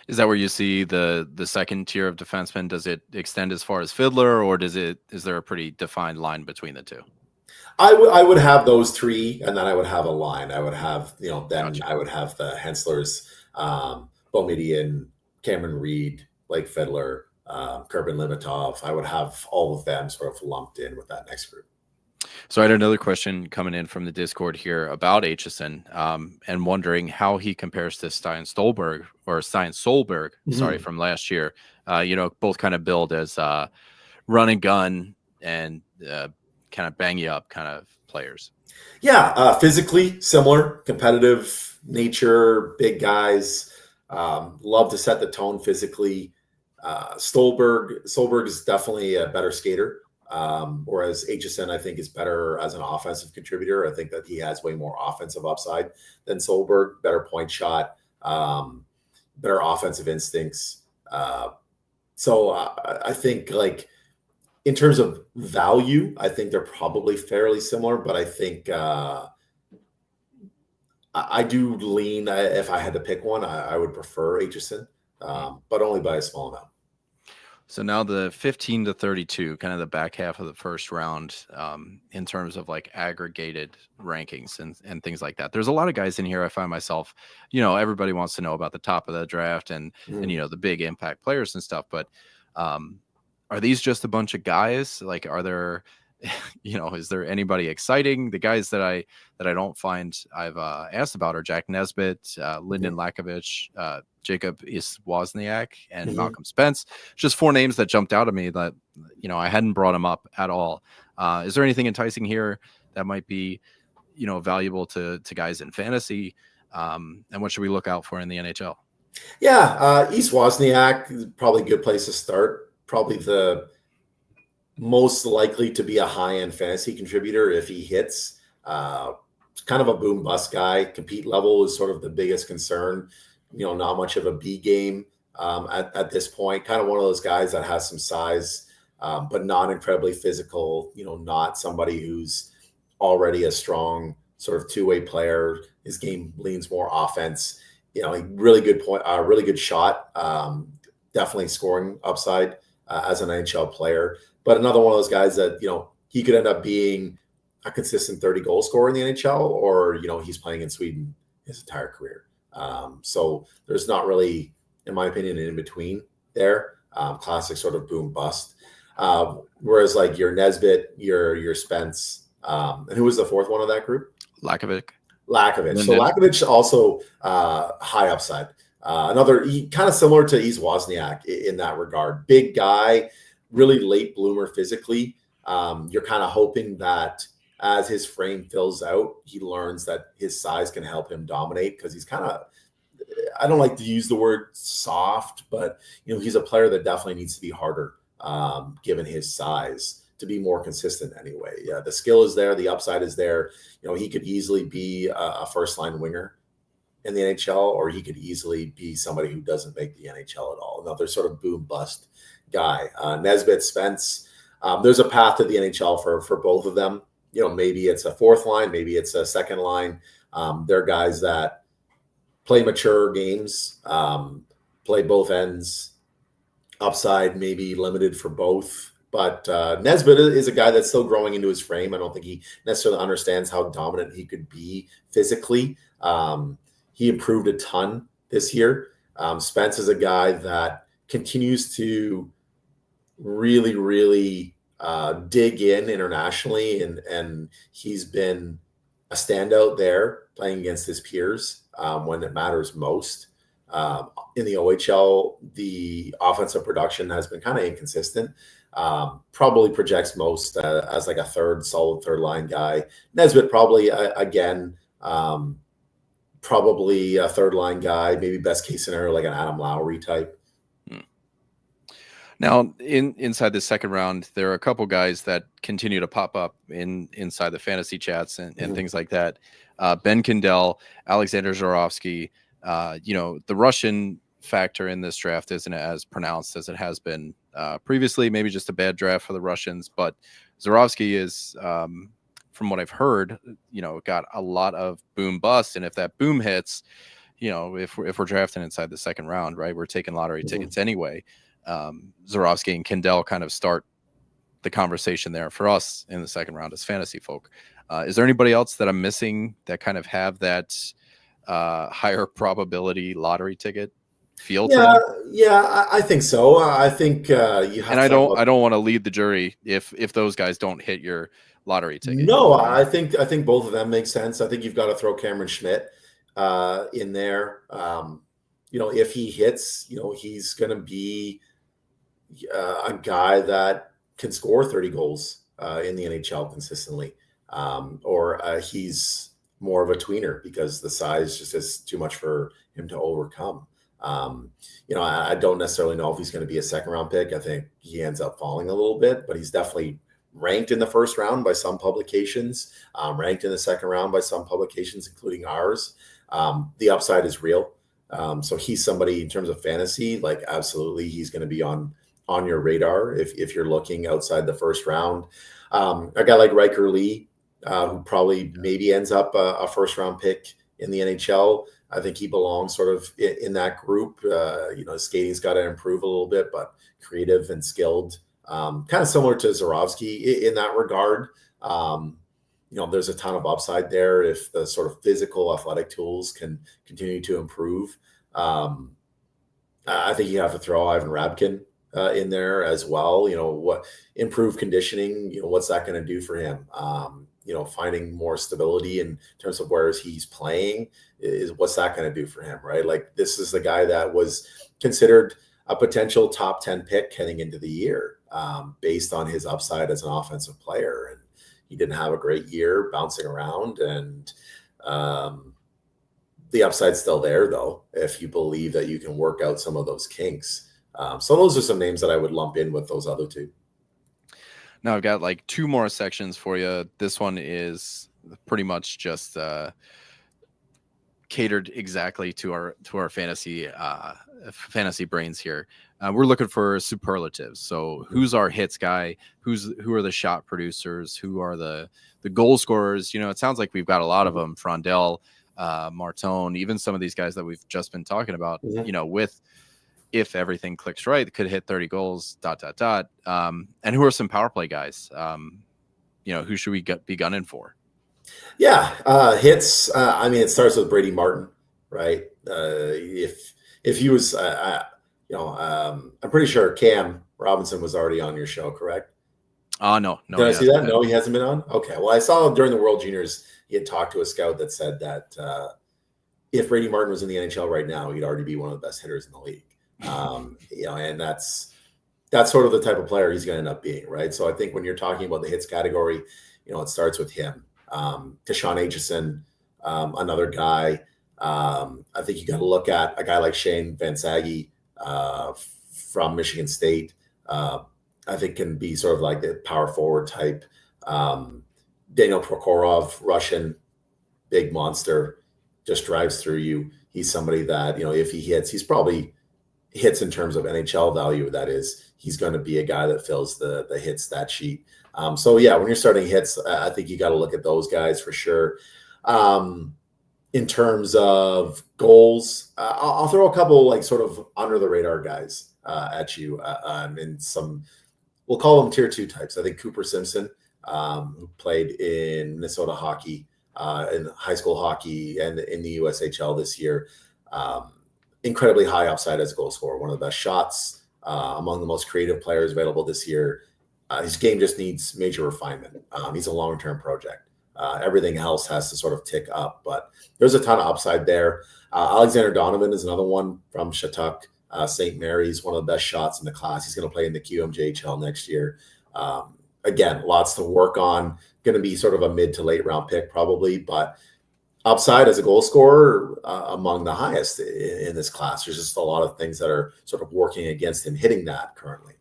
Is that where you see the second tier of defensemen? Does it extend as far as Fiddler, or is there a pretty defined line between the two? I would have those three, and then I would have a line. I would have, then gotcha. I would have the Henslers, Boumediene, Cameron Reed, Blake Fiddler, Kerbin Limitov. I would have all of them sort of lumped in with that next group. So I had another question coming in from the Discord here about Aitchison, and wondering how he compares to Stein Solberg, sorry, from last year. Both kind of billed as run and gun and kind of bang you up kind of players. Yeah, physically similar, competitive nature, big guys, love to set the tone physically. Solberg is definitely a better skater, whereas Aitchison, I think, is better as an offensive contributor. I think that he has way more offensive upside than Solberg, better point shot, better offensive instincts. So I think, like, in terms of value, I think they're probably fairly similar, but I think I do lean, if I had to pick one, I would prefer Aitchison, but only by a small amount. So now the 15 to 32, kind of the back half of the first round, in terms of like aggregated rankings and things like that. There's a lot of guys in here. I find myself, everybody wants to know about the top of the draft and the big impact players and stuff, but are these just a bunch of guys? Like, are there, is there anybody exciting? The guys that I don't find I've asked about are Jack Nesbitt, Lyndon Lakovich, Jacob Wozniak, and Malcolm Spence. Just 4 names that jumped out at me that, I hadn't brought them up at all. Is there anything enticing here that might be, valuable to guys in fantasy? And what should we look out for in the NHL? Yeah, East Wozniak is probably a good place to start. Probably the most likely to be a high-end fantasy contributor if he hits. Kind of a boom bust guy. Compete level is sort of the biggest concern. Not much of a B game at this point. Kind of one of those guys that has some size, but not incredibly physical. Not somebody who's already a strong sort of two-way player. His game leans more offense. Really good point. Really good shot. Definitely scoring upside as an NHL player. But another one of those guys that, he could end up being a consistent 30-goal scorer in the NHL, or, he's playing in Sweden his entire career. So there's not really, in my opinion, an in-between there. Classic sort of boom bust. Whereas like your Nesbitt, your Spence, and who was the fourth one of that group? Lakovich. So Lakovich also high upside. Another kind of similar to East Wozniak in that regard. Big guy, really late bloomer physically. You're kind of hoping that as his frame fills out, he learns that his size can help him dominate, because he's kind of, I don't like to use the word soft, but he's a player that definitely needs to be harder, given his size, to be more consistent anyway. Yeah, the skill is there, the upside is there. He could easily be a first line winger in the NHL, or he could easily be somebody who doesn't make the NHL at all. Another sort of boom bust guy. Nesbitt, Spence, there's a path to the NHL for both of them. Maybe it's a fourth line, maybe it's a second line. They're guys that play mature games, play both ends. Upside maybe limited for both. But Nesbitt is a guy that's still growing into his frame. I don't think he necessarily understands how dominant he could be physically. He improved a ton this year. Spence is a guy that continues to really, really dig in internationally, and he's been a standout there playing against his peers. when it matters most. In the OHL, the offensive production has been kind of inconsistent. Probably projects most as like a solid third line guy. Nesbitt probably again, probably a third line guy, maybe best case scenario like an Adam Lowry type. Now, inside the second round, there are a couple guys that continue to pop up inside the fantasy chats and things like that. Ben Kindell, Alexander Zhuravsky. The Russian factor in this draft isn't as pronounced as it has been previously. Maybe just a bad draft for the Russians, but Zhuravsky is, from what I've heard, got a lot of boom bust, and if that boom hits, if we're drafting inside the second round, right, we're taking lottery tickets anyway. Zhuravsky and Kindell kind of start the conversation there for us in the second round as fantasy folk. Is there anybody else that I'm missing that kind of have that higher probability lottery ticket feel to them? Yeah, I think so. I think you have. And I don't want to lead the jury if those guys don't hit your lottery ticket. No, I think both of them make sense. I think you've got to throw Cameron Schmidt in there. If he hits, he's going to be a guy that can score 30 goals in the NHL consistently, or he's more of a tweener because the size just is too much for him to overcome. I don't necessarily know if he's going to be a second round pick. I think he ends up falling a little bit, but he's definitely ranked in the first round by some publications, ranked in the second round by some publications, including ours. The upside is real. So he's somebody in terms of fantasy, like absolutely he's going to be on your radar if you're looking outside the first round. A guy like Riker Lee, who probably maybe ends up a first round pick in the NHL. I think he belongs sort of in that group. His skating's got to improve a little bit, but creative and skilled, kind of similar to Zhuravsky in that regard. There's a ton of upside there if the sort of physical athletic tools can continue to improve. I think you have to throw Ivan Rabkin in there as well. What improved conditioning, what's that going to do for him? Finding more stability in terms of where he's playing is what's that going to do for him, right? Like this is the guy that was considered a potential top 10 pick heading into the year based on his upside as an offensive player. And he didn't have a great year bouncing around, and the upside's still there though, if you believe that you can work out some of those kinks. So those are some names that I would lump in with those other two. Now I've got like two more sections for you. This one is pretty much just catered exactly to our fantasy brains here. We're looking for superlatives. So who's our hits guy? Who are the shot producers? Who are the goal scorers? It sounds like we've got a lot of them. Frondell, Martone, even some of these guys that we've just been talking about. With if everything clicks right, could hit 30 goals. ... And who are some power play guys? Who should we be gunning for? Yeah, hits. It starts with Brady Martin, right? If he was, I'm pretty sure Cam Robinson was already on your show, correct? No. Did I see that? No, he hasn't been on. Okay. Well, I saw during the World Juniors, he had talked to a scout that said that if Brady Martin was in the NHL right now, he'd already be one of the best hitters in the league. And that's sort of the type of player he's going to end up being, right? So I think when you're talking about the hits category, it starts with him. Deshaun Aitchison, another guy. I think you got to look at a guy like Shane Van Sage from Michigan State. I think can be sort of like the power forward type. Daniel Prokhorov, Russian, big monster, just drives through you. He's somebody that, if he hits, he's probably hits in terms of NHL value. That is, he's going to be a guy that fills the hit stat sheet. So yeah, when you're starting hits, I think you got to look at those guys for sure. In terms of goals, I'll throw a couple like sort of under the radar guys at you. And some, we'll call them tier 2 types. I think Cooper Simpson, who played in Minnesota hockey, in high school hockey, and in the USHL this year. Incredibly high upside as a goal scorer, one of the best shots, among the most creative players available this year. His game just needs major refinement. He's a long-term project. Everything else has to sort of tick up, but there's a ton of upside there. Alexander Donovan is another one from Shattuck. St. Mary's, one of the best shots in the class. He's going to play in the QMJHL next year. Again, lots to work on. Going to be sort of a mid to late round pick probably, but upside as a goal scorer among the highest in this class. There's just a lot of things that are sort of working against him hitting that currently.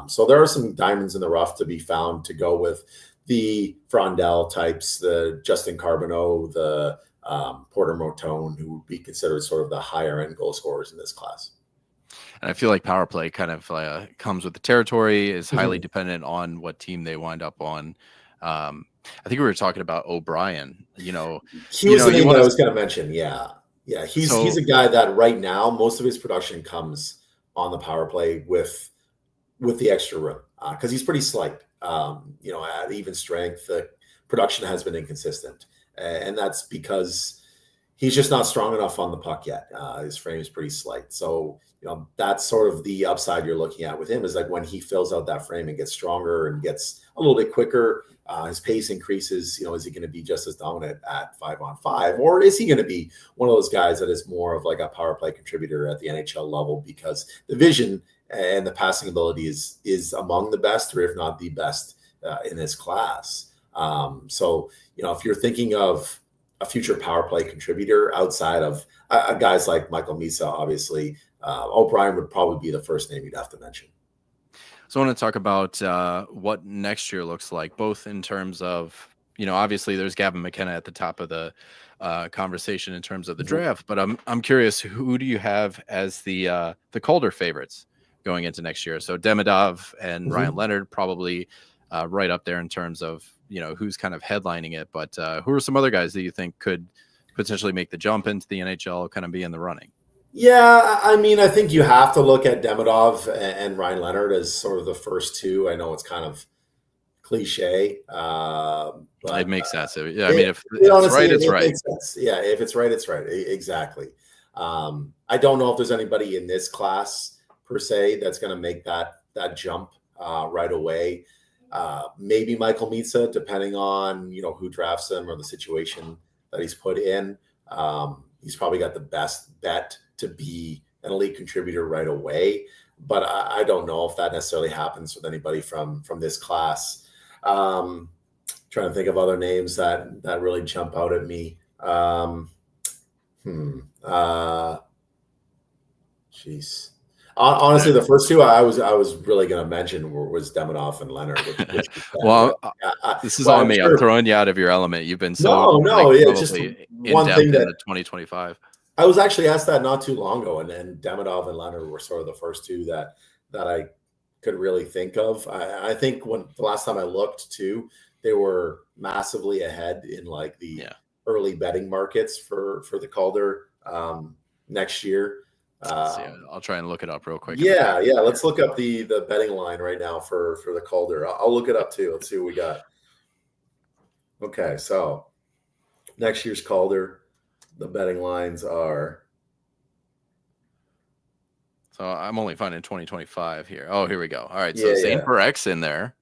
So there are some diamonds in the rough to be found to go with the Frondell types, the Justin Carbonneau, the Porter Motone, who would be considered sort of the higher end goal scorers in this class. And I feel like power play kind of comes with the territory, is highly dependent on what team they wind up on. I think we were talking about O'Brien. He was the name that I was going to mention. Yeah. He's a guy that right now most of his production comes on the power play with the extra room because he's pretty slight. At even strength, the production has been inconsistent, and that's because he's just not strong enough on the puck yet. His frame is pretty slight, so that's sort of the upside you're looking at with him. Is like when he fills out that frame and gets stronger and gets a little bit quicker, his pace increases. Is he going to be just as dominant at 5-on-5, or is he going to be one of those guys that is more of like a power play contributor at the NHL level because the vision and the passing ability is among the best, or if not the best in this class. So if you're thinking of a future power play contributor outside of guys like Michael Misa, obviously O'Brien would probably be the first name you'd have to mention. So I want to talk about what next year looks like, both in terms of, obviously there's Gavin McKenna at the top of the conversation in terms of the draft, but I'm curious, who do you have as the Calder favorites going into next year? So Demidov and Ryan Leonard probably right up there in terms of, who's kind of headlining it, but who are some other guys that you think could potentially make the jump into the NHL, kind of be in the running? Yeah, I mean, I think you have to look at Demidov and Ryan Leonard as sort of the first two. I know it's kind of cliche, but it makes sense. Yeah, I mean, if it's right, it's right. Yeah, if it's right, it's right. Exactly. I don't know if there's anybody in this class per se that's going to make that jump right away. Maybe Michael Misa, depending on who drafts him or the situation that he's put in. He's probably got the best bet to be an elite contributor right away, but I don't know if that necessarily happens with anybody from this class. Trying to think of other names that really jump out at me. Jeez. Honestly, the first two I was really going to mention was Demidov and Leonard. This is on me. Sure. I'm throwing you out of your element. You've been so it's just one thing that 2025. I was actually asked that not too long ago, and then Demidov and Leonard were sort of the first two that I could really think of. I think when the last time I looked too, they were massively ahead in like the early betting markets for the Calder next year. I'll try and look it up real quick. Yeah. Let's look up the betting line right now for the Calder. I'll look it up too. Let's see what we got. Okay, so next year's Calder, the betting lines are. So I'm only finding 2025 here. Oh, here we go. All right, so Zane Parek's in there.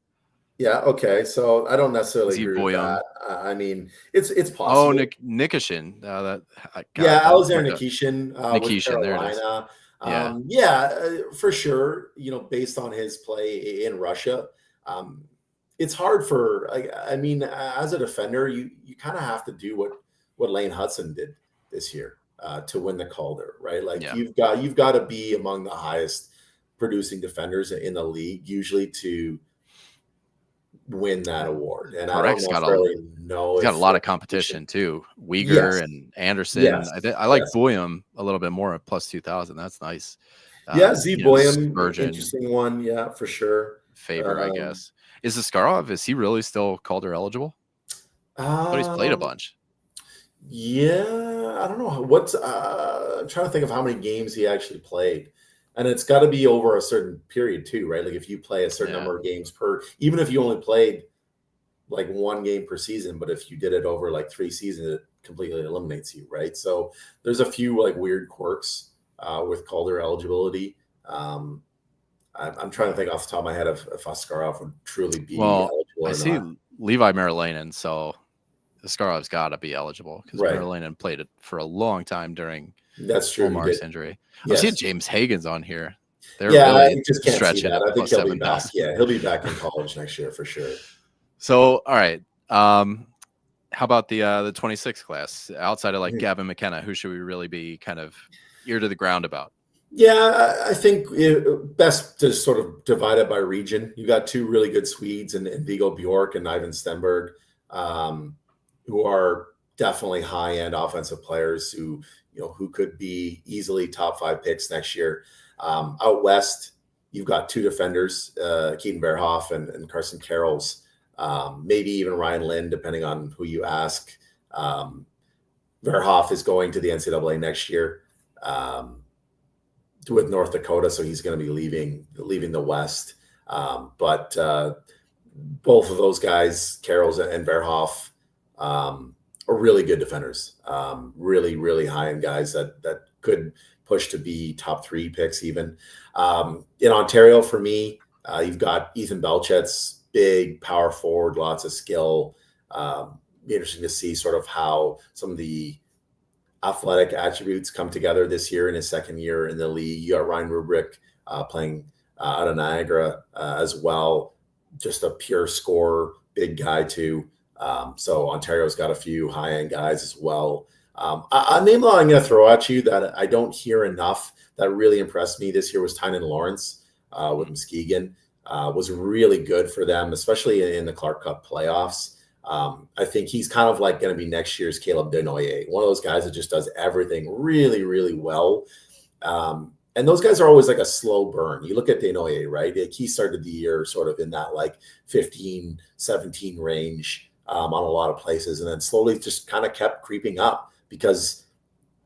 Yeah. Okay. So I don't necessarily agree with that. I mean, it's possible. Oh, Nikishin. Alexander Nikishin. Nikishin. There it is. For sure. Based on his play in Russia, it's hard for. I mean, as a defender, you kind of have to do what Lane Hudson did this year to win the Calder, right? Like you've got to be among the highest producing defenders in the league, usually to win that award. And Parek's got a lot of competition too. Uyghur and Anderson. Yes. I like Boyum a little bit more at plus 2,000. That's nice. Boyum, interesting one. Yeah, for sure. Favor, I guess. Is Zaskarov, is he really still Calder eligible? But he's played a bunch. Yeah, I don't know I'm trying to think of how many games he actually played. And it's got to be over a certain period too, right? Like if you play a certain number of games even if you only played like one game per season, but if you did it over like 3 seasons, it completely eliminates you, right? So there's a few like weird quirks with Calder eligibility. I'm trying to think off the top of my head if Askarov would truly be eligible. I see Levi Marilainen, so Skarov's got to be eligible because Right. Verlainen played it for a long time during That's true. He Ullmark's did. injury. I'm seeing Yes. James Hagen's on here. They're Yeah, I really just can't see stretching that. at I think plus he'll be back. 7,000. Yeah, he'll be back in college next year for sure. So, all right. How about the 26 class outside of like Gavin McKenna? Who should we really be kind of ear to the ground about? Yeah, I think best to sort of divide it by region. You got two really good Swedes in Viggo Bjork and Ivan Stenberg, who are definitely high-end offensive players who could be easily top 5 picks next year. Out west, you've got two defenders, Keaton Verhoff and Carson Carrolls, maybe even Ryan Lind, depending on who you ask. Verhoff is going to the NCAA next year. With North Dakota, so he's going to be leaving the West. But both of those guys, Carrolls and Verhoff, are really good defenders. Really, really high-end guys that could push to be top 3 picks even. In Ontario, for me, you've got Ethan Belchet's big power forward, lots of skill. Be interesting to see sort of how some of the athletic attributes come together this year in his second year in the league. You got Ryan Rubrick playing out of Niagara as well. Just a pure scorer, big guy too. So Ontario's got a few high-end guys as well. A name that I'm going to throw at you that I don't hear enough that really impressed me this year was Tynan Lawrence with Muskegon. Was really good for them, especially in the Clark Cup playoffs. I think he's kind of like going to be next year's Caleb Denoyer, one of those guys that just does everything really, really well. And those guys are always like a slow burn. You look at Denoyer, right? Like he started the year sort of in that like 15, 17 range on a lot of places, and then slowly just kind of kept creeping up because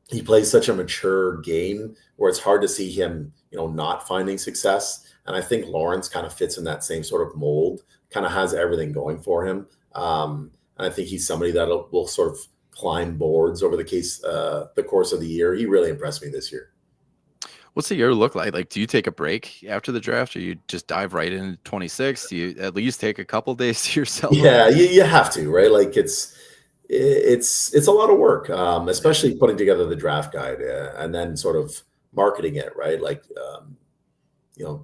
he plays such a mature game where it's hard to see him, not finding success. And I think Lawrence kind of fits in that same sort of mold, kind of has everything going for him. And I think he's somebody that will sort of climb boards over the course of the year. He really impressed me this year. What's the year look like? Like, do you take a break after the draft, or you just dive right into 26? Do you at least take a couple days to yourself? Yeah, you have to, right? Like it's a lot of work, especially putting together the draft guide and then sort of marketing it, right? Like,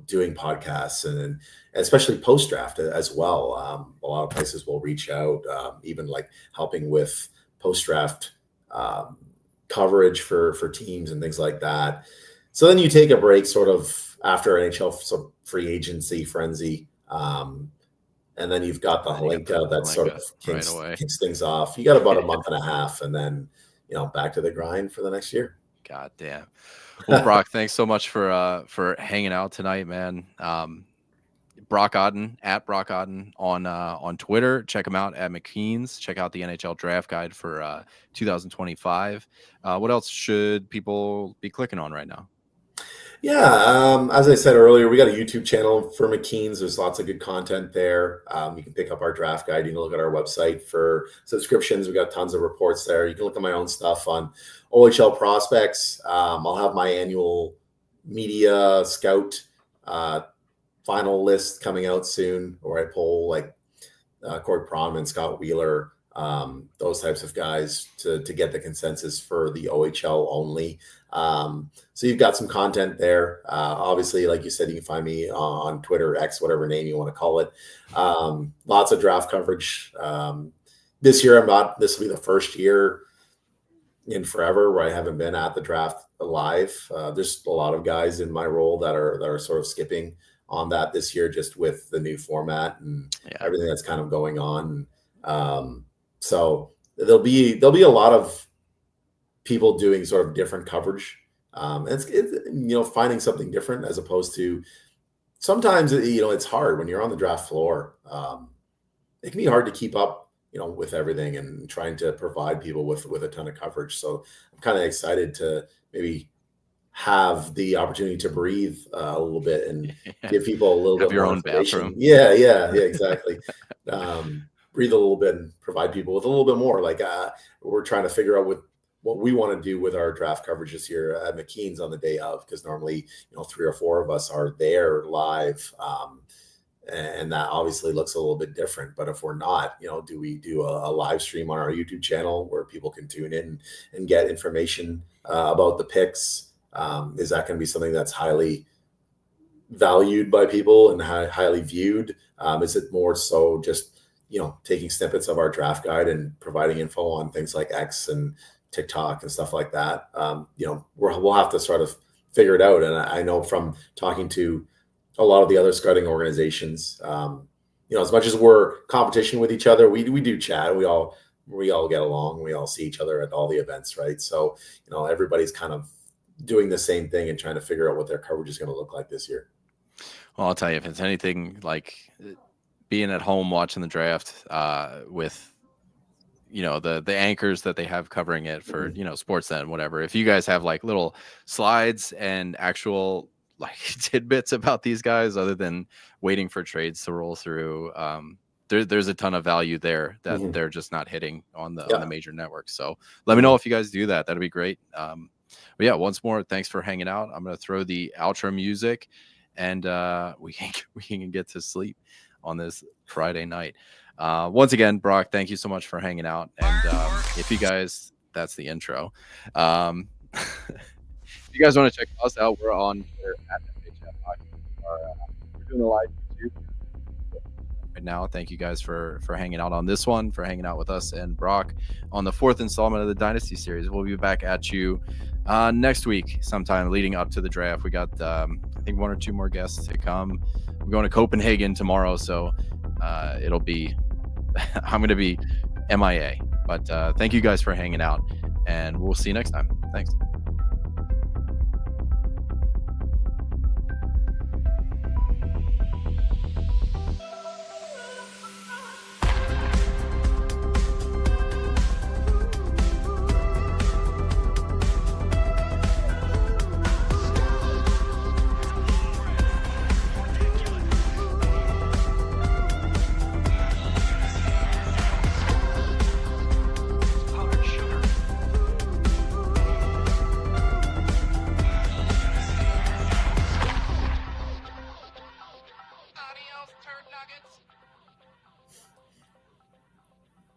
doing podcasts and especially post draft as well. A lot of places will reach out, even like helping with post draft coverage for teams and things like that. So then you take a break sort of after NHL sort of free agency frenzy. And then you've got the Holinka that sort of kicks things off. You got about a month and a half, and then, back to the grind for the next year. God damn. Well, Brock, thanks so much for hanging out tonight, man. Brock Otten at Brock Otten on Twitter. Check him out at McKeen's. Check out the NHL draft guide for 2025. What else should people be clicking on right now? Yeah, as I said earlier, we got a YouTube channel for McKeen's. There's lots of good content there. You can pick up our draft guide. You can look at our website for subscriptions. We got tons of reports there. You can look at my own stuff on OHL prospects. I'll have my annual media scout final list coming out soon, where I poll like Corey Pronman, Scott Wheeler, those types of guys to get the consensus for the OHL only. So you've got some content there. Obviously, like you said, you can find me on Twitter, X, whatever name you want to call it. Lots of draft coverage. This year, this will be the first year in forever where I haven't been at the draft live. There's a lot of guys in my role that are sort of skipping on that this year, just with the new format and everything that's kind of going on. So there'll be a lot of people doing sort of different coverage. It's finding something different as opposed to sometimes, it's hard when you're on the draft floor. It can be hard to keep up, with everything and trying to provide people with a ton of coverage. So I'm kind of excited to maybe have the opportunity to breathe a little bit and give people a little bit your more own information. bathroom. Yeah, exactly. Breathe a little bit and provide people with a little bit more. Like we're trying to figure out what we want to do with our draft coverage this year at McKeen's on the day of, because normally, 3 or 4 of us are there live. And that obviously looks a little bit different. But if we're not, do we do a live stream on our YouTube channel where people can tune in and get information about the picks? Is that going to be something that's highly valued by people and highly viewed? Is it more so just taking snippets of our draft guide and providing info on things like X and TikTok and stuff like that? We'll have to sort of figure it out. And I know from talking to a lot of the other scouting organizations, as much as we're competition with each other, we do chat. We all get along. We all see each other at all the events, right? So everybody's kind of doing the same thing and trying to figure out what their coverage is going to look like this year. Well, I'll tell you, if it's anything like being at home watching the draft with the anchors that they have covering it for Sportsnet, whatever, if you guys have like little slides and actual like tidbits about these guys other than waiting for trades to roll through, there's a ton of value there that they're just not hitting on the major networks. So let me know if you guys do that. That'd be great. But yeah, once more, thanks for hanging out. I'm going to throw the outro music and we can get to sleep on this Friday night. Once again, Brock, thank you so much for hanging out. And if you guys, that's the intro. If you guys want to check us out, we're on Twitter at FHFH. We're doing the live YouTube right now. Thank you guys for hanging out on this one, for hanging out with us and Brock on the 4th installment of the Dynasty Series. We'll be back at you next week sometime leading up to the draft. We got I think 1 or 2 more guests to come. I'm going to Copenhagen tomorrow, so it'll be I'm going to be MIA. But thank you guys for hanging out, and we'll see you next time. Thanks.